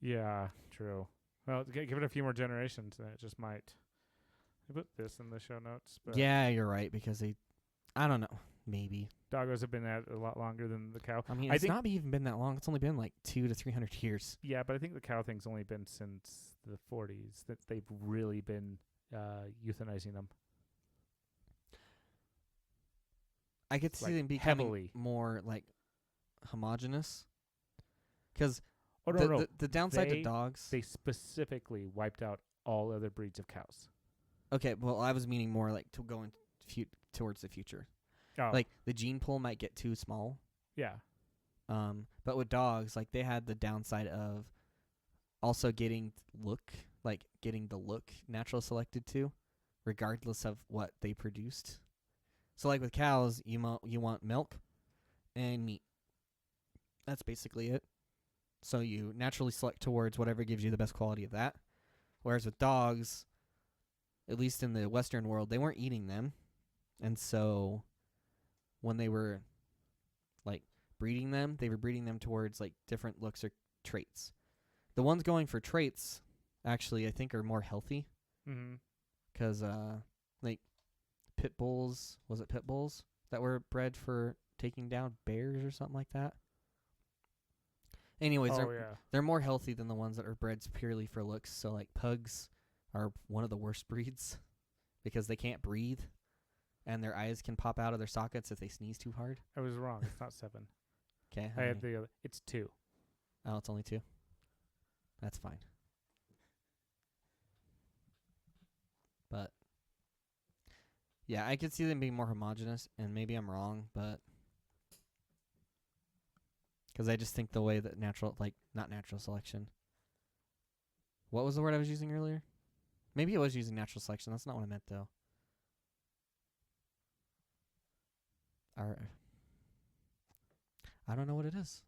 Yeah, true. Well, give it a few more generations, and it just might. I put this in the show notes. But Yeah, you're right, because I don't know, maybe. doggos have been at it a lot longer than the cow. I mean, I it's think- not even been that long. It's only been like 200 to 300 years. Yeah, but I think the cow thing's only been since the 40s that they've really been euthanizing them. I could see Like, them becoming heavily. more like homogenous. Because Oh no, the downside They- to dogs. they specifically wiped out all other breeds of cows. Okay, well, I was meaning more like to go towards the future. Oh, Like the gene pool might get too small. yeah, But with dogs, like they had the downside of also getting the look natural selected to, regardless of what they produced. So like with cows, you want milk and meat. That's basically it. So you naturally select towards whatever gives you the best quality of that. Whereas with dogs, at least in the Western world, they weren't eating them. And so when they were like breeding them, they were breeding them towards like different looks or traits. The ones going for traits actually I think are more healthy, mm-hmm. because like pit bulls that were bred for taking down bears or something like that. Anyways, Oh yeah, they're more healthy than the ones that are bred purely for looks. So like pugs are one of the worst breeds because they can't breathe and their eyes can pop out of their sockets if they sneeze too hard. I was wrong. It's not 7. Okay. I had the other. It's 2. Oh, it's only 2. That's fine. But yeah, I could see them being more homogenous, and maybe I'm wrong, but because I just think the way that not natural selection. What was the word I was using earlier? Maybe I was using natural selection. That's not what I meant, though. I don't know what it is.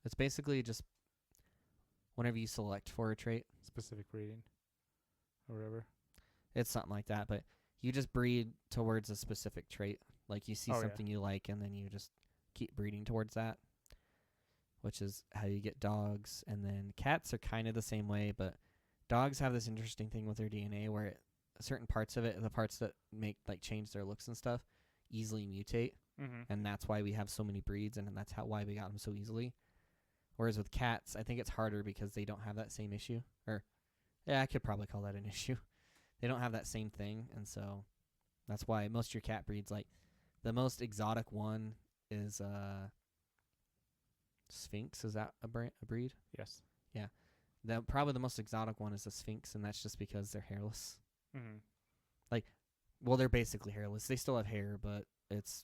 It's basically just whenever you select for a trait. Specific breeding, or whatever. It's something like that, but you just breed towards a specific trait. Like you see Oh, yeah. something you like, and then you just keep breeding towards that, which is how you get dogs. And then cats are kind of the same way, but dogs have this interesting thing with their DNA where certain parts of it, the parts that make change their looks and stuff, easily mutate, Mm-hmm. and that's why we have so many breeds, and that's why we got them so easily. Whereas with cats, I think it's harder because they don't have that same issue. Or, yeah, I could probably call that an issue. They don't have that same thing, and so that's why most of your cat breeds, like, the most exotic one is Sphinx. Is that a breed? Yes. Probably the most exotic one is a Sphinx, and that's just because they're hairless. Mm-hmm. Well, they're basically hairless. They still have hair, but it's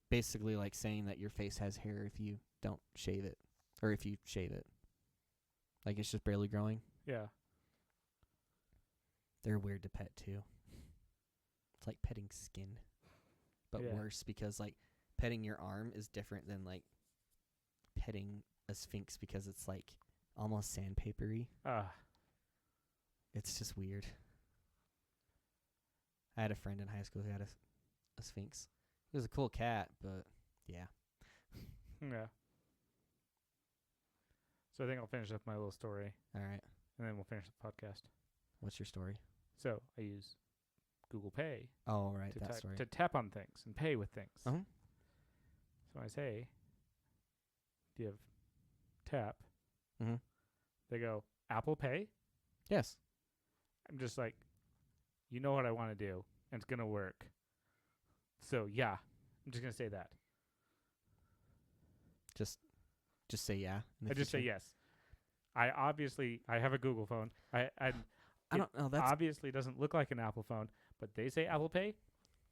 basically like saying that your face has hair if you don't shave it, or if you shave it. Like, it's just barely growing. Yeah. They're weird to pet, too. It's like petting skin, but Yeah. worse, because, like, petting your arm is different than, like, petting a Sphinx, because it's, like, almost sandpapery. It's just weird. I had a friend in high school who had a Sphinx. It was a cool cat, but yeah. Yeah. So I think I'll finish up my little story, All right. and then we'll finish the podcast. What's your story? So I use Google Pay Oh, right, to, that story. to tap on things and pay with things. Uh-huh. So I say, do you have tap? Mm-hmm. They go, Apple Pay? Yes. I'm just like, you know what I want to do, and it's gonna work. So yeah, I'm just gonna say that. Just say yeah. In the I just say future. yes. I have a Google phone. I It don't know. That's obviously doesn't look like an Apple phone, but they say Apple Pay.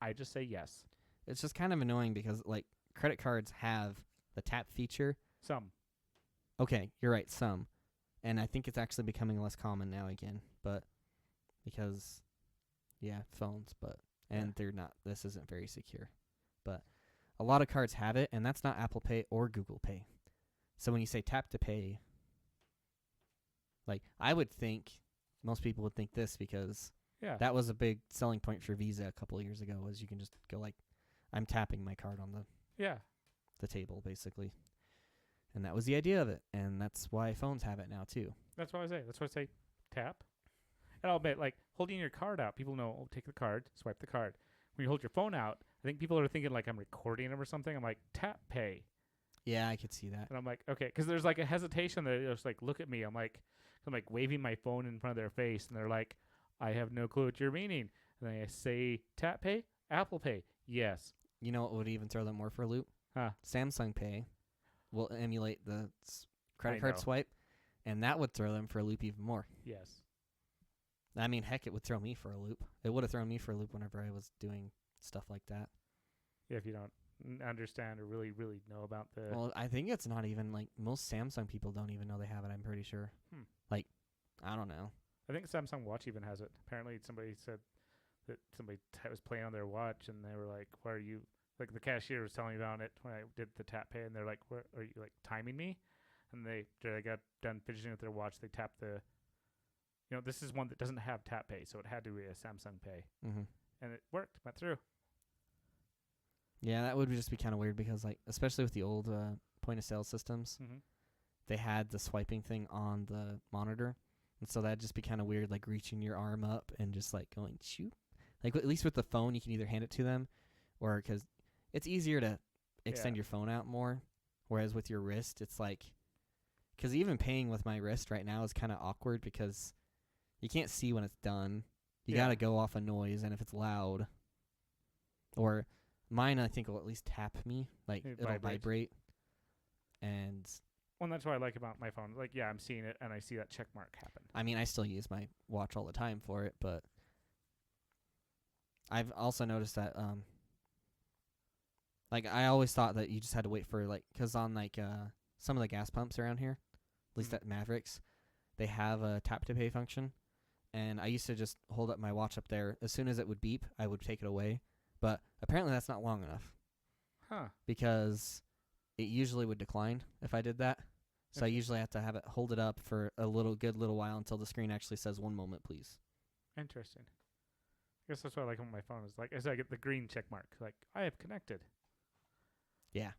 I just say yes. it's just kind of annoying because like credit cards have the tap feature. Some. Okay, you're right. Some, and I think it's actually becoming less common now again. But because phones, but and they're not. This isn't very secure, but a lot of cards have it, and that's not Apple Pay or Google Pay. So when you say tap to pay, like I would think most people would think this because Yeah. that was a big selling point for Visa a couple of years ago. Was you can just go like, I'm tapping my card on Yeah. the table basically, and that was the idea of it, and that's why phones have it now too. That's what I say. That's why I say tap. And I'll bet, like, holding your card out, people know, oh, take the card, swipe the card. When you hold your phone out, I think people are thinking, like, I'm recording them or something. I'm like, tap pay. Yeah, I could see that. And I'm like, okay. Because there's, like, a hesitation that they're just, like, look at me. I'm like waving my phone in front of their face. And they're like, I have no clue what you're meaning. And then I say, tap pay? Apple Pay. Yes. You know what would even throw them more for a loop? Huh. Samsung Pay will emulate the credit I card know. swipe, and that would throw them for a loop even more. Yes. I mean, heck, it would throw me for a loop. It would have thrown me for a loop whenever I was doing stuff like that. Yeah, if you don't understand or really, really know about the... Well, I think it's not even, like, most Samsung people don't even know they have it, I'm pretty sure. Like, I don't know. I think Samsung Watch even has it. Apparently, somebody said that somebody was playing on their watch, and they were like, "Why are you?" Like the cashier was telling me about it when I did the tap pay, and they're like, "What are you like timing me?" And they got done fidgeting with their watch. They tapped the, this is one that doesn't have tap pay, so it had to be a Samsung Pay, and it worked, went through. Yeah, that would just be kind of weird because, like, especially with the old point of sale systems, they had the swiping thing on the monitor. And so that'd just be kind of weird, like reaching your arm up and just like going shoot. Like at least with the phone, you can either hand it to them, or because it's easier to extend your phone out more. Whereas with your wrist, it's like, because even paying with my wrist right now is kind of awkward because you can't see when it's done. You gotta go off a noise, and if it's loud, or mine, I think will at least tap me, like it'll vibrate. And well, that's what I like about my phone. Like, yeah, I'm seeing it, and I see that check mark happen. I mean, I still use my watch all the time for it, but I've also noticed that, like, I always thought that you just had to wait for, like, because on, like, some of the gas pumps around here, at least at Mavericks, they have a tap-to-pay function, and I used to just hold up my watch up there. As soon as it would beep, I would take it away, but apparently that's not long enough. Huh. Because it usually would decline if I did that. So I usually have to have it hold it up for a good little while until the screen actually says 1 moment, please. Interesting. I guess that's what I like on my phone is like as I get the green check mark, like I have connected. Yeah.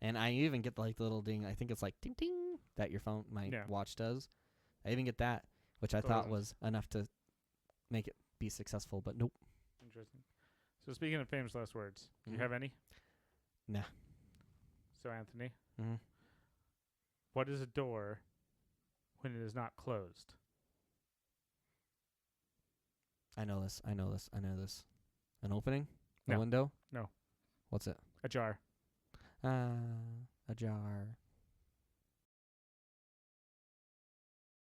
And I even get like the little ding, I think it's like ding ding that your phone my watch does. I even get that, which I thought was enough to make it be successful, but nope. Interesting. So speaking of famous last words, do you have any? Nah. So Anthony, what is a door when it is not closed? I know this. An opening? No. A window? No. What's it? A jar. A jar.